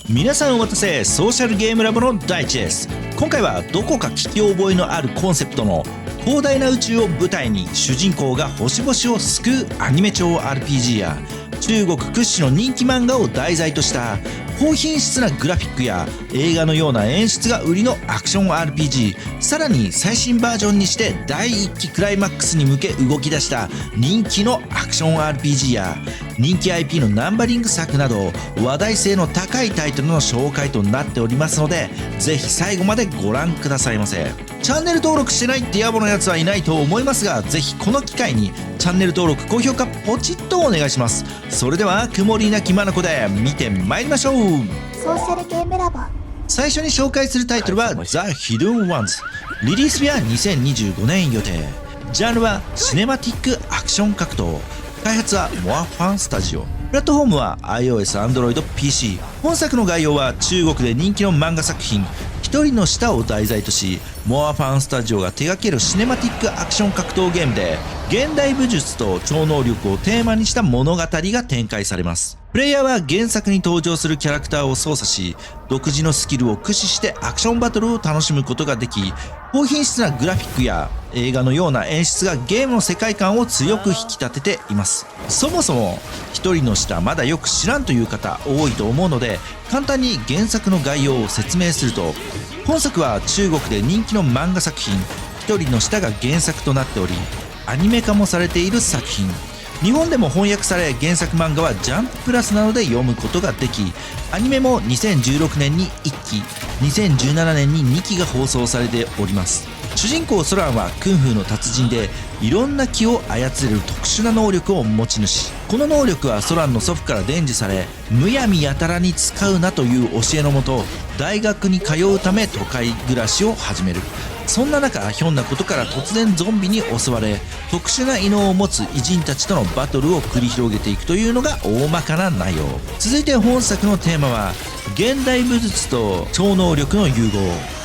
皆さんお待たせ、ソーシャルゲームラボの大地です。今回はどこか聞き覚えのあるコンセプトの広大な宇宙を舞台に主人公が星々を救うアニメ超 RPG や中国屈指の人気漫画を題材とした高品質なグラフィックや映画のような演出が売りのアクション RPG、 さらに最新バージョンにして第1期クライマックスに向け動き出した人気のアクション RPG や人気 IP のナンバリング作など話題性の高いタイトルの紹介となっておりますので、ぜひ最後までご覧くださいませ。チャンネル登録してないって野暮なやつはいないと思いますが、ぜひこの機会にチャンネル登録高評価ポチッとお願いします。それでは曇りなき眼で見てまいりましょう。ソーシャルゲームラボ。最初に紹介するタイトルは The Hidden Ones。 リリース日は2025年予定。ジャンルはシネマティックアクション格闘。開発はモアファンスタジオ。プラットフォームは iOS、Android、PC。 本作の概要は中国で人気の漫画作品一人の舌を題材とし、モアファンスタジオが手掛けるシネマティックアクション格闘ゲームで、現代武術と超能力をテーマにした物語が展開されます。プレイヤーは原作に登場するキャラクターを操作し、独自のスキルを駆使してアクションバトルを楽しむことができ、高品質なグラフィックや映画のような演出がゲームの世界観を強く引き立てています。そもそも一人の舌まだよく知らんという方多いと思うので、簡単に原作の概要を説明すると、本作は中国で人気の漫画作品一人の舌が原作となっており、アニメ化もされている作品。日本でも翻訳され、原作漫画はジャンププラスなどで読むことができ、アニメも2016年に1期、2017年に2期が放送されております。主人公ソランはクンフーの達人で、いろんな気を操れる特殊な能力を持ち主。この能力はソランの祖父から伝授され、むやみやたらに使うなという教えのもと、大学に通うため都会暮らしを始める。そんな中、ひょんなことから突然ゾンビに襲われ、特殊な異能を持つ偉人たちとのバトルを繰り広げていくというのが大まかな内容。続いて本作のテーマは現代武術と超能力の融合。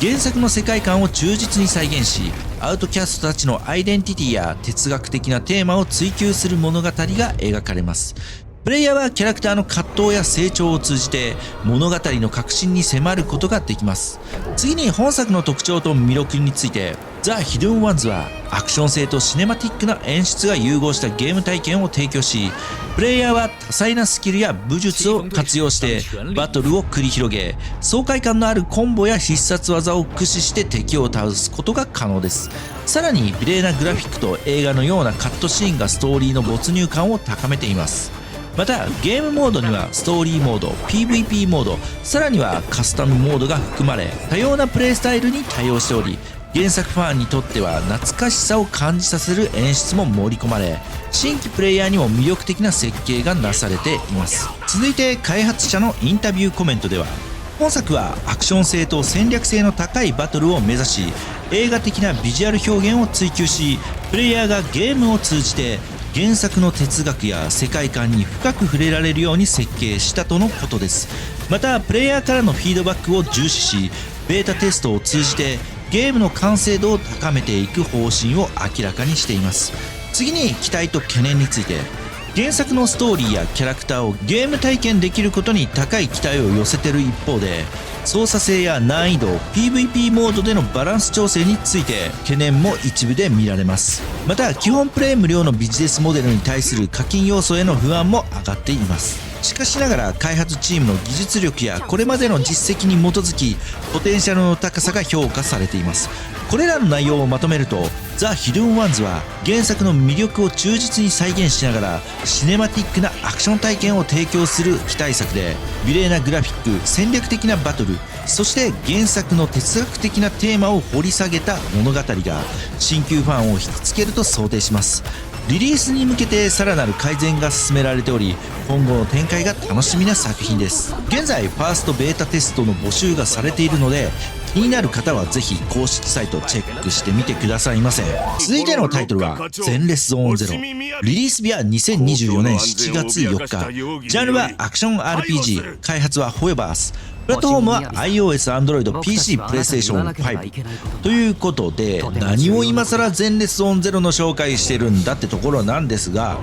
原作の世界観を忠実に再現し、アウトキャストたちのアイデンティティや哲学的なテーマを追求する物語が描かれます。プレイヤーはキャラクターの葛藤や成長を通じて物語の核心に迫ることができます。次に本作の特徴と魅力について。ザ・ヒドゥン・ワンズはアクション性とシネマティックな演出が融合したゲーム体験を提供し、プレイヤーは多彩なスキルや武術を活用してバトルを繰り広げ、爽快感のあるコンボや必殺技を駆使して敵を倒すことが可能です。さらに美麗なグラフィックと映画のようなカットシーンがストーリーの没入感を高めています。またゲームモードにはストーリーモード、 PVP モード、さらにはカスタムモードが含まれ、多様なプレイスタイルに対応しており、原作ファンにとっては懐かしさを感じさせる演出も盛り込まれ、新規プレイヤーにも魅力的な設計がなされています。続いて開発者のインタビューコメントでは、本作はアクション性と戦略性の高いバトルを目指し、映画的なビジュアル表現を追求し、プレイヤーがゲームを通じて原作の哲学や世界観に深く触れられるように設計したとのことです。またプレイヤーからのフィードバックを重視し、ベータテストを通じてゲームの完成度を高めていく方針を明らかにしています。次に期待と懸念について。原作のストーリーやキャラクターをゲーム体験できることに高い期待を寄せている一方で、操作性や難易度、 PVP モードでのバランス調整について懸念も一部で見られます。また基本プレイ無料のビジネスモデルに対する課金要素への不安も上がっています。しかしながら開発チームの技術力やこれまでの実績に基づき、ポテンシャルの高さが評価されています。これらの内容をまとめると、ザ・ヒドゥン・ワンズは原作の魅力を忠実に再現しながらシネマティックなアクション体験を提供する期待作で、美麗なグラフィック、戦略的なバトル、そして原作の哲学的なテーマを掘り下げた物語が新旧ファンを引きつけると想定します。リリースに向けてさらなる改善が進められており、今後の展開が楽しみな作品です。現在ファーストベータテストの募集がされているので、気になる方はぜひ公式サイトをチェックしてみてくださいませ。続いてのタイトルは前列ゾーンゼロ。リリース日は2024年7月4日。ジャンルはアクション RPG、 開発はホエバース。プラットフォームは iOS、Android、PC、PlayStation 5ということで、何を今更前列ゾーンゼロの紹介してるんだってところなんですが、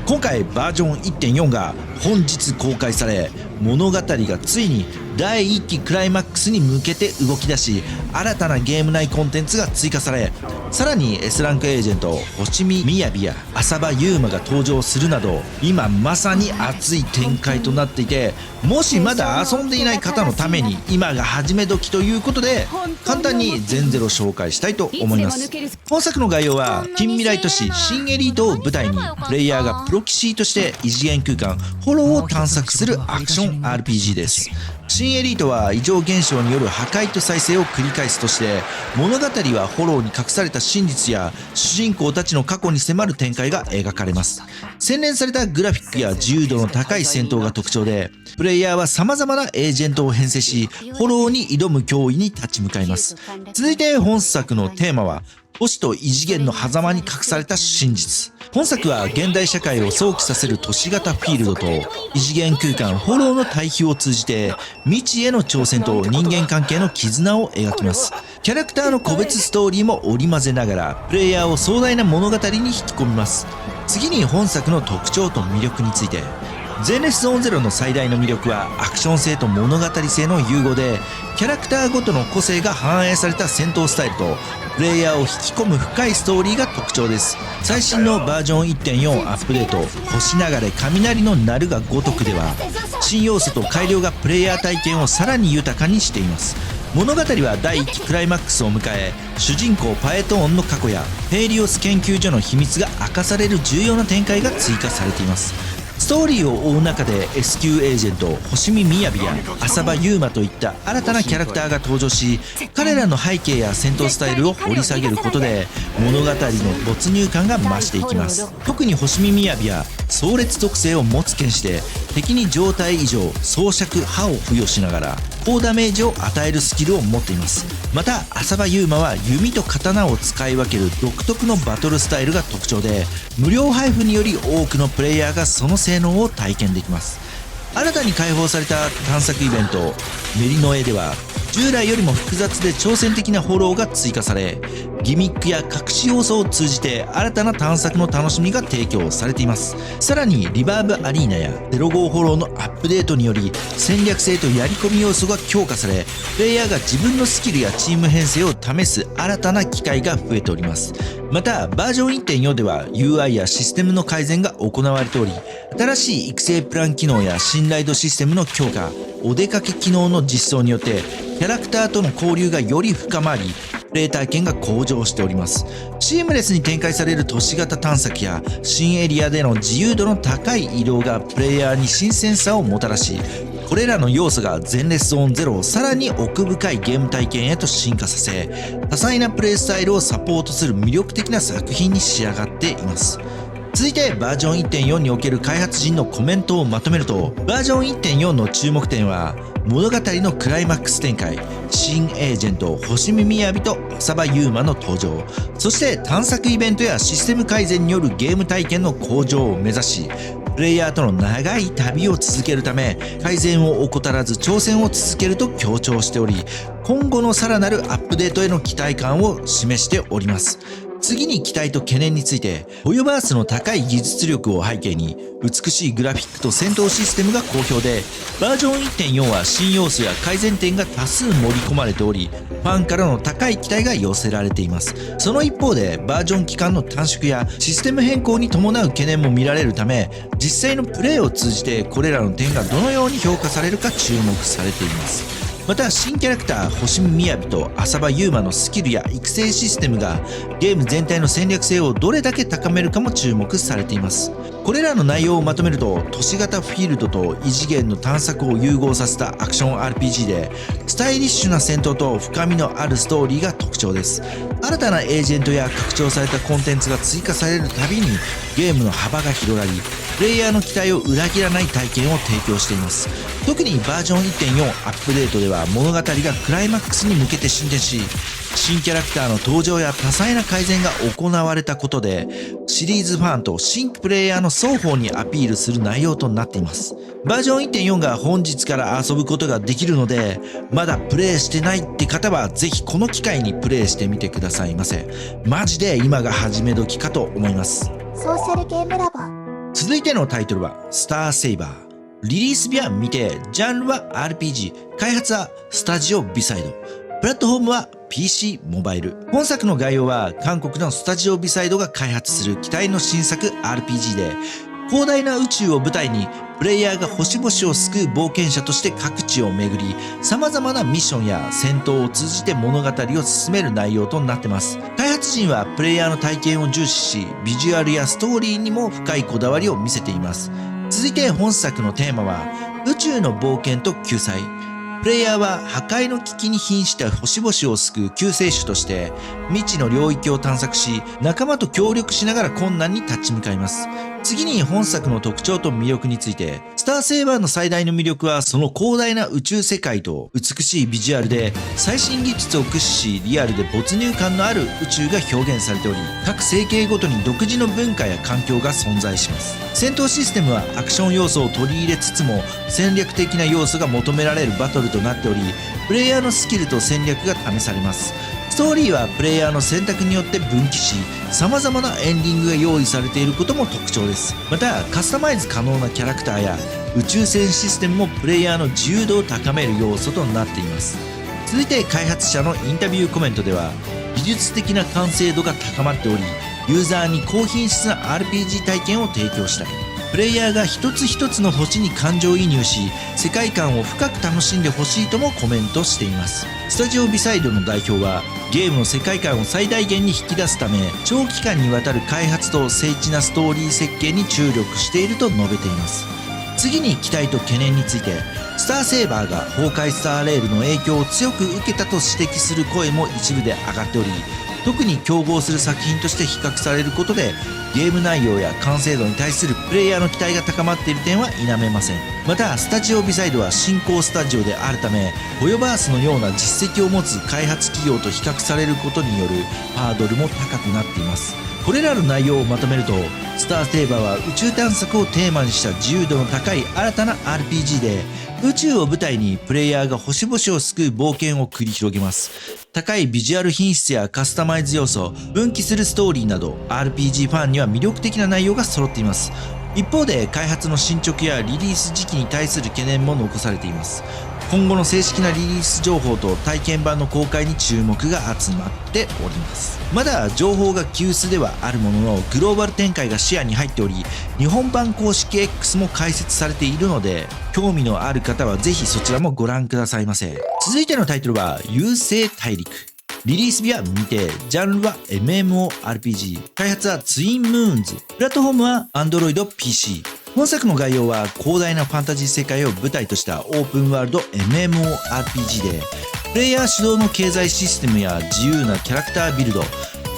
今回バージョン 1.4 が本日公開され、物語がついに第1期クライマックスに向けて動き出し、新たなゲーム内コンテンツが追加され、さらに S ランクエージェント星見みやびや浅場優馬が登場するなど、今まさに熱い展開となっていて、もしまだ遊んでいない方のために今が始め時ということで、簡単に全ゼロ紹介したいと思います。本作の概要は近未来都市新エリートを舞台に、プレイヤーがプロ棋士として異次元空間フォローを探索するアクション RPG です。新エリートは異常現象による破壊と再生を繰り返すとして、物語はフォローに隠された真実や主人公たちの過去に迫る展開が描かれます。洗練されたグラフィックや自由度の高い戦闘が特徴で、プレイヤーは様々なエージェントを編成し、フォローに挑む脅威に立ち向かいます。続いて本作のテーマは、都市と異次元の狭間に隠された真実。本作は現代社会を想起させる都市型フィールドと異次元空間フォローの対比を通じて、未知への挑戦と人間関係の絆を描きます。キャラクターの個別ストーリーも織り交ぜながら、プレイヤーを壮大な物語に引き込みます。次に本作の特徴と魅力について。前列ゾーンゼロの最大の魅力はアクション性と物語性の融合で、キャラクターごとの個性が反映された戦闘スタイルとプレイヤーを引き込む深いストーリーが特徴です。最新のバージョン 1.4 アップデート星流れ雷の鳴るが如くでは、新要素と改良がプレイヤー体験をさらに豊かにしています。物語は第1期クライマックスを迎え、主人公パエトーンの過去やヘイリオス研究所の秘密が明かされる重要な展開が追加されています。ストーリーを追う中で S 級エージェント星見みやびや浅場優馬といった新たなキャラクターが登場し、彼らの背景や戦闘スタイルを掘り下げることで物語の没入感が増していきます。特に星見みやびは壮烈属性を持つ剣士で、敵に状態以上装飾刃を付与しながら高ダメージを与えるスキルを持っています。また浅場優馬は弓と刀を使い分ける独特のバトルスタイルが特徴で、無料配布により多くのプレイヤーがその性能を体験できます。新たに開放された探索イベントメリノエでは、従来よりも複雑で挑戦的なフォローが追加され、ギミックや隠し要素を通じて新たな探索の楽しみが提供されています。さらにリバーブアリーナや05フォローのアップデートにより戦略性とやり込み要素が強化され、プレイヤーが自分のスキルやチーム編成を試す新たな機会が増えております。またバージョン 1.4 では UI やシステムの改善が行われており、新しい育成プラン機能や信頼度システムの強化、お出かけ機能の実装によってキャラクターとの交流がより深まり、プレイ体験が向上しております。シームレスに展開される都市型探索や新エリアでの自由度の高い移動がプレイヤーに新鮮さをもたらし、これらの要素が前列ゾーンゼロをさらに奥深いゲーム体験へと進化させ、多彩なプレイスタイルをサポートする魅力的な作品に仕上がっています。続いてバージョン 1.4 における開発陣のコメントをまとめると、バージョン 1.4 の注目点は物語のクライマックス展開、新エージェント星見みやびと浅場優馬の登場、そして探索イベントやシステム改善によるゲーム体験の向上を目指し、プレイヤーとの長い旅を続けるため改善を怠らず挑戦を続けると強調しており、今後のさらなるアップデートへの期待感を示しております。次に期待と懸念について、ホヨバースの高い技術力を背景に美しいグラフィックと戦闘システムが好評で、バージョン 1.4 は新要素や改善点が多数盛り込まれており、ファンからの高い期待が寄せられています。その一方でバージョン期間の短縮やシステム変更に伴う懸念も見られるため、実際のプレイを通じてこれらの点がどのように評価されるか注目されています。また新キャラクター星見みやびと浅場優馬のスキルや育成システムがゲーム全体の戦略性をどれだけ高めるかも注目されています。これらの内容をまとめると、都市型フィールドと異次元の探索を融合させたアクション RPG で、スタイリッシュな戦闘と深みのあるストーリーが特徴です。新たなエージェントや拡張されたコンテンツが追加されるたびにゲームの幅が広がり、プレイヤーの期待を裏切らない体験を提供しています。特にバージョン 1.4 アップデートでは物語がクライマックスに向けて進展し、新キャラクターの登場や多彩な改善が行われたことで、シリーズファンと新プレイヤーの双方にアピールする内容となっています。バージョン 1.4 が本日から遊ぶことができるので、まだプレイしてないって方はぜひこの機会にプレイしてみてくださいませ。マジで今が始め時かと思います。ソーシャルゲームラボ続いてのタイトルはスターセイバー。リリース日は未定、ジャンルは RPG、開発はスタジオビサイド、プラットフォームは PC モバイル。本作の概要は韓国のスタジオビサイドが開発する期待の新作 RPG で、広大な宇宙を舞台にプレイヤーが星々を救う冒険者として各地を巡り、様々なミッションや戦闘を通じて物語を進める内容となってます。開発陣はプレイヤーの体験を重視し、ビジュアルやストーリーにも深いこだわりを見せています。続いて本作のテーマは宇宙の冒険と救済。プレイヤーは破壊の危機に瀕した星々を救う救世主として未知の領域を探索し、仲間と協力しながら困難に立ち向かいます。次に本作の特徴と魅力について。スターセイバーの最大の魅力はその広大な宇宙世界と美しいビジュアルで、最新技術を駆使しリアルで没入感のある宇宙が表現されており、各星系ごとに独自の文化や環境が存在します。戦闘システムはアクション要素を取り入れつつも戦略的な要素が求められるバトルとなっており、プレイヤーのスキルと戦略が試されます。ストーリーはプレイヤーの選択によって分岐し、様々なエンディングが用意されていることも特徴です。またカスタマイズ可能なキャラクターや宇宙船システムもプレイヤーの自由度を高める要素となっています。続いて開発者のインタビューコメントでは、技術的な完成度が高まっており、ユーザーに高品質な RPG 体験を提供したい。プレイヤーが一つ一つの星に感情移入し、世界観を深く楽しんでほしいともコメントしています。スタジオビサイドの代表は、ゲームの世界観を最大限に引き出すため、長期間にわたる開発と精緻なストーリー設計に注力していると述べています。次に期待と懸念について、スターセイバーが崩壊スターレールの影響を強く受けたと指摘する声も一部で上がっており、特に競合する作品として比較されることで、ゲーム内容や完成度に対するプレイヤーの期待が高まっている点は否めません。またスタジオビサイドは新興スタジオであるため、ホヨバースのような実績を持つ開発企業と比較されることによるハードルも高くなっています。これらの内容をまとめると、スターセイバーは宇宙探索をテーマにした自由度の高い新たな RPG で、宇宙を舞台にプレイヤーが星々を救う冒険を繰り広げます。高いビジュアル品質やカスタマイズ要素、分岐するストーリーなど RPG ファンには魅力的な内容が揃っています。一方で開発の進捗やリリース時期に対する懸念も残されています。今後の正式なリリース情報と体験版の公開に注目が集まっております。まだ情報が急須ではあるものの、グローバル展開が視野に入っており、日本版公式 X も開設されているので、興味のある方はぜひそちらもご覧くださいませ。続いてのタイトルは遊星大陸。リリース日は未定、ジャンルは MMORPG、開発はツインムーンズ、プラットフォームは Android PC。本作の概要は広大なファンタジー世界を舞台としたオープンワールド MMORPG で、プレイヤー主導の経済システムや自由なキャラクタービルド、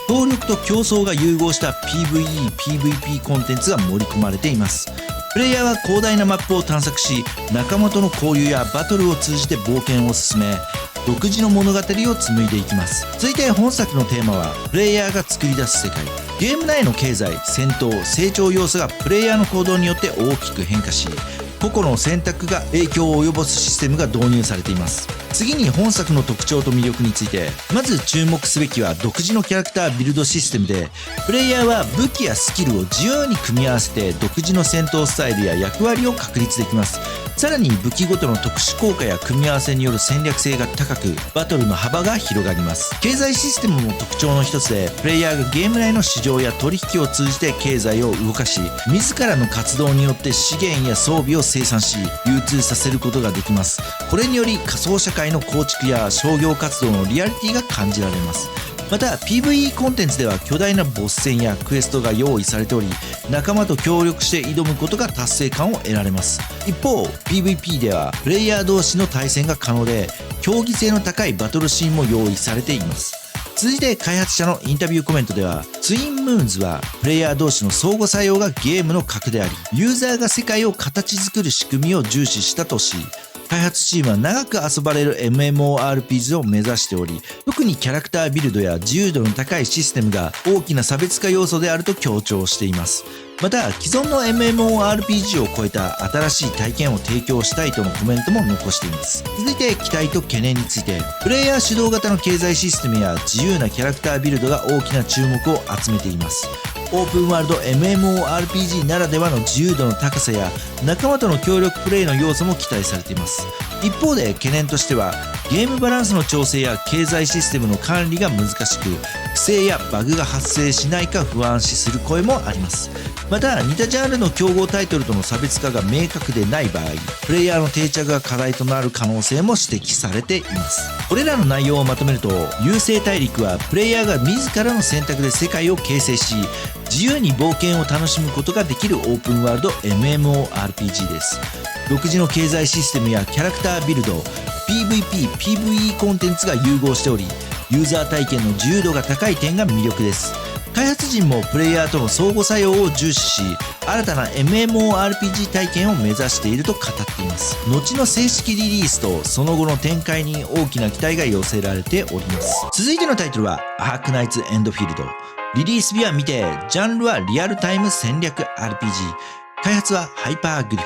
協力と競争が融合した PVE、PVP コンテンツが盛り込まれています。プレイヤーは広大なマップを探索し、仲間との交流やバトルを通じて冒険を進め、独自の物語を紡いでいきます。続いて本作のテーマは、プレイヤーが作り出す世界。ゲーム内の経済、戦闘、成長要素がプレイヤーの行動によって大きく変化し、個々の選択が影響を及ぼすシステムが導入されています。次に本作の特徴と魅力について、まず注目すべきは独自のキャラクタービルドシステムで、プレイヤーは武器やスキルを自由に組み合わせて独自の戦闘スタイルや役割を確立できます。さらに武器ごとの特殊効果や組み合わせによる戦略性が高く、バトルの幅が広がります。経済システムも特徴の一つで、プレイヤーがゲーム内の市場や取引を通じて経済を動かし、自らの活動によって資源や装備を生産し、流通させることができます。これにより仮想社会の構築や商業活動のリアリティが感じられます。また PVE コンテンツでは巨大なボス戦やクエストが用意されており、仲間と協力して挑むことが達成感を得られます。一方 PVP ではプレイヤー同士の対戦が可能で、競技性の高いバトルシーンも用意されています。続いて開発者のインタビューコメントでは、ツインムーンズはプレイヤー同士の相互作用がゲームの核であり、ユーザーが世界を形作る仕組みを重視したとし、開発チームは長く遊ばれる MMORPG を目指しており、特にキャラクタービルドや自由度の高いシステムが大きな差別化要素であると強調しています。また既存の MMORPG を超えた新しい体験を提供したいとのコメントも残しています。続いて期待と懸念について、プレイヤー主導型の経済システムや自由なキャラクタービルドが大きな注目を集めています。オープンワールド MMORPG ならではの自由度の高さや仲間との協力プレイの要素も期待されています。一方で懸念としてはゲームバランスの調整や経済システムの管理が難しく、不正やバグが発生しないか不安視する声もあります。また似たジャンルの競合タイトルとの差別化が明確でない場合、プレイヤーの定着が課題となる可能性も指摘されています。これらの内容をまとめると、優勢大陸はプレイヤーが自らの選択で世界を形成し、自由に冒険を楽しむことができるオープンワールド MMORPG です。独自の経済システムやキャラクタービルド、PVP、PVE コンテンツが融合しており、ユーザー体験の自由度が高い点が魅力です。開発陣もプレイヤーとの相互作用を重視し、新たな MMORPG 体験を目指していると語っています。後の正式リリースとその後の展開に大きな期待が寄せられております。続いてのタイトルはアークナイツエンドフィールド。リリース日は未定、ジャンルはリアルタイム戦略 RPG、開発はハイパーグリフ、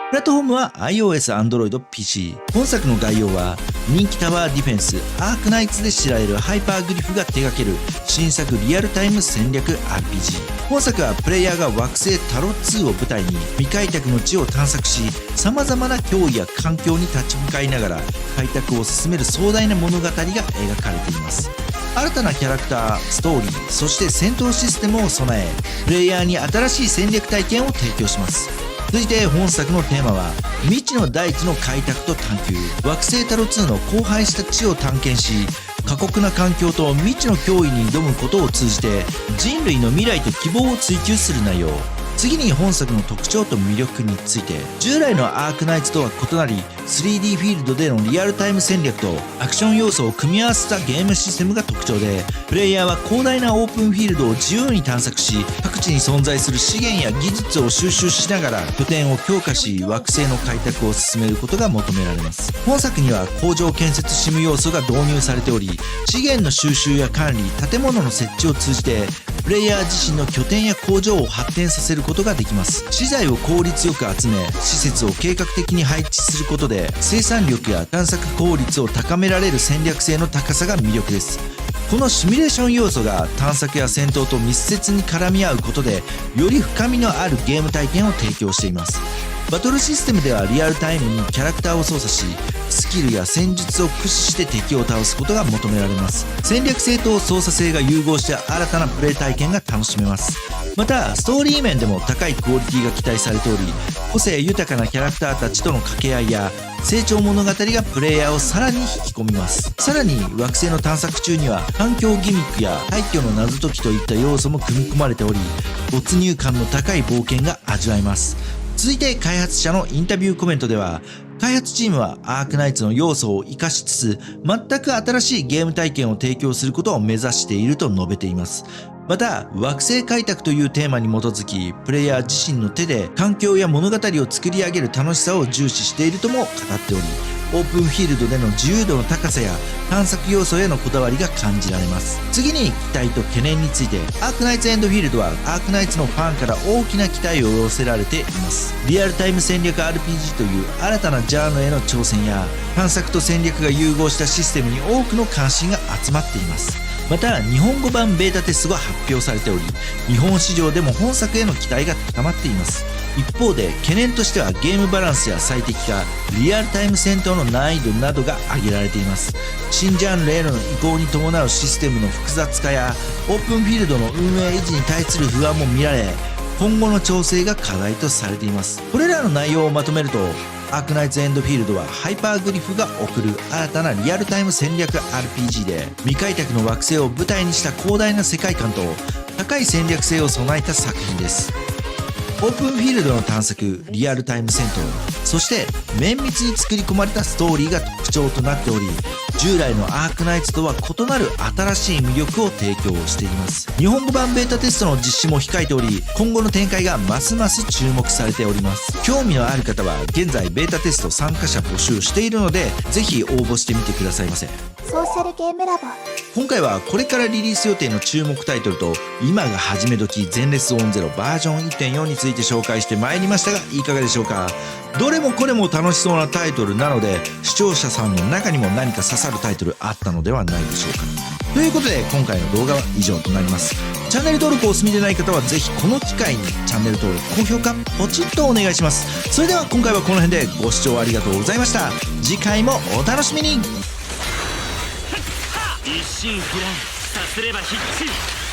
プラットフォームは iOS、Android、PC。本作の概要は人気タワーディフェンスアークナイツで知られるハイパーグリフが手掛ける新作リアルタイム戦略 RPG。本作はプレイヤーが惑星タロ2を舞台に未開拓の地を探索し、様々な脅威や環境に立ち向かいながら開拓を進める壮大な物語が描かれています。新たなキャラクター、ストーリー、そして戦闘システムを備え、プレイヤーに新しい戦略体験を提供します。続いて本作のテーマは未知の大地の開拓と探求。惑星タロ2の荒廃した地を探検し、過酷な環境と未知の脅威に挑むことを通じて人類の未来と希望を追求する内容。次に本作の特徴と魅力について。従来のアークナイツとは異なり 3D フィールドでのリアルタイム戦略とアクション要素を組み合わせたゲームシステムが特徴で、プレイヤーは広大なオープンフィールドを自由に探索し、各地に存在する資源や技術を収集しながら拠点を強化し、惑星の開拓を進めることが求められます。本作には工場建設シム要素が導入されており、資源の収集や管理、建物の設置を通じてプレイヤー自身の拠点や工場を発展させることができます。資材を効率よく集め、施設を計画的に配置することで生産力や探索効率を高められる戦略性の高さが魅力です。このシミュレーション要素が探索や戦闘と密接に絡み合うことで、より深みのあるゲーム体験を提供しています。バトルシステムではリアルタイムにキャラクターを操作し、スキルや戦術を駆使して敵を倒すことが求められます。戦略性と操作性が融合した新たなプレイ体験が楽しめます。またストーリー面でも高いクオリティが期待されており、個性豊かなキャラクターたちとの掛け合いや成長物語がプレイヤーをさらに引き込みます。さらに惑星の探索中には環境ギミックや廃墟の謎解きといった要素も組み込まれており、没入感の高い冒険が味わえます。続いて開発者のインタビューコメントでは、開発チームはアークナイツの要素を活かしつつ、全く新しいゲーム体験を提供することを目指していると述べています。また惑星開拓というテーマに基づき、プレイヤー自身の手で環境や物語を作り上げる楽しさを重視しているとも語っており、オープンフィールドでの自由度の高さや探索要素へのこだわりが感じられます。次に期待と懸念について。アークナイツエンドフィールドはアークナイツのファンから大きな期待を寄せられています。リアルタイム戦略 RPG という新たなジャンルへの挑戦や探索と戦略が融合したシステムに多くの関心が集まっています。また日本語版ベータテストが発表されており、日本市場でも本作への期待が高まっています。一方で懸念としてはゲームバランスや最適化、リアルタイム戦闘の難易度などが挙げられています。新ジャンルへの移行に伴うシステムの複雑化やオープンフィールドの運営維持に対する不安も見られ、今後の調整が課題とされています。これらの内容をまとめると、アークナイツエンドフィールドはハイパーグリフが送る新たなリアルタイム戦略 RPG で、未開拓の惑星を舞台にした広大な世界観と高い戦略性を備えた作品です。オープンフィールドの探索、リアルタイム戦闘、そして綿密に作り込まれたストーリーが特徴となっており、従来のアークナイツとは異なる新しい魅力を提供しています。日本語版ベータテストの実施も控えており、今後の展開がますます注目されております。興味のある方は現在ベータテスト参加者募集しているので、ぜひ応募してみてくださいませ。ソーシャルゲームラボ。今回はこれからリリース予定の注目タイトルと今が始め時全レスオンゼロバージョン 1.4 について紹介してまいりましたがいかがでしょうか。どれもこれも楽しそうなタイトルなので視聴者さんの中にも何か刺さるタイトルあったのではないでしょうか。ということで今回の動画は以上となります。チャンネル登録をお済みでない方はぜひこの機会にチャンネル登録高評価ポチッとお願いします。それでは今回はこの辺でご視聴ありがとうございました。次回もお楽しみに。一心不乱さすれば必至。